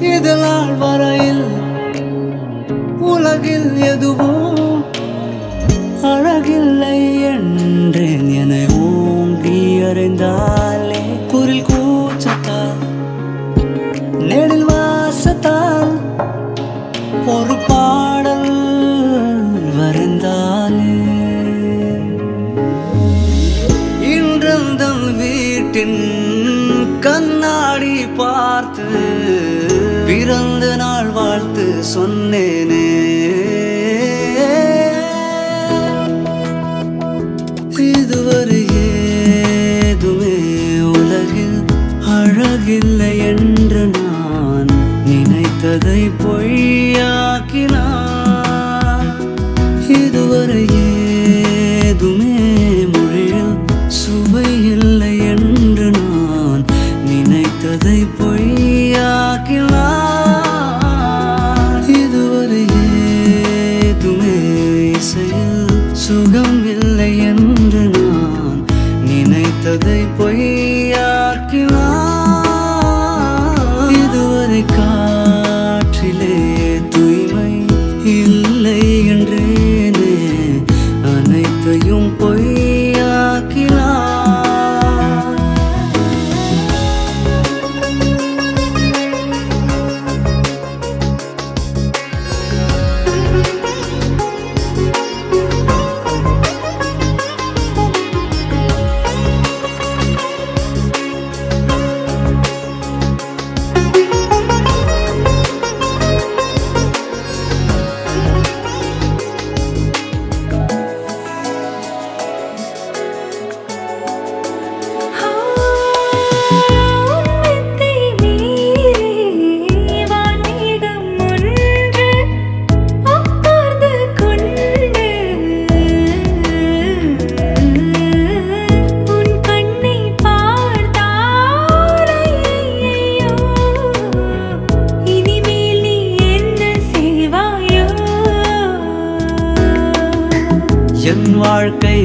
இதனால் வரையில் உலகில் எதுவும் அழகில்லை என்றேன் என ஓங்கி அறைந்தாலே குரில் கூச்சத்தால் நெடில் வாசத்தால் ஒரு பாடல் வரைந்தாலே இன்றந்தம் வீட்டின் கண்ணாடி பார்த்து பிறந்த நாள் வாழ்த்து சொன்னேனே இதுவரை ஏதுமே உலகில் அழகில்லை என்று நான் நினைத்ததை பொய்யாக்கினான் இதுவரை ஏதுமே மொழியில் சுவை இல்லை என்று நான் நினைத்ததை பொய்யாக்கினான் இதுவரை ஏதுமே இசையில் சுகம் இல்லை என்று நான் நினைத்ததை பொய்யாக்கினான் இதுவரை காற்றிலே தூய்மை இல்லை என்றேனே அனைத்தையும் பொய்யாக்கினான் என் வாழ்க்கை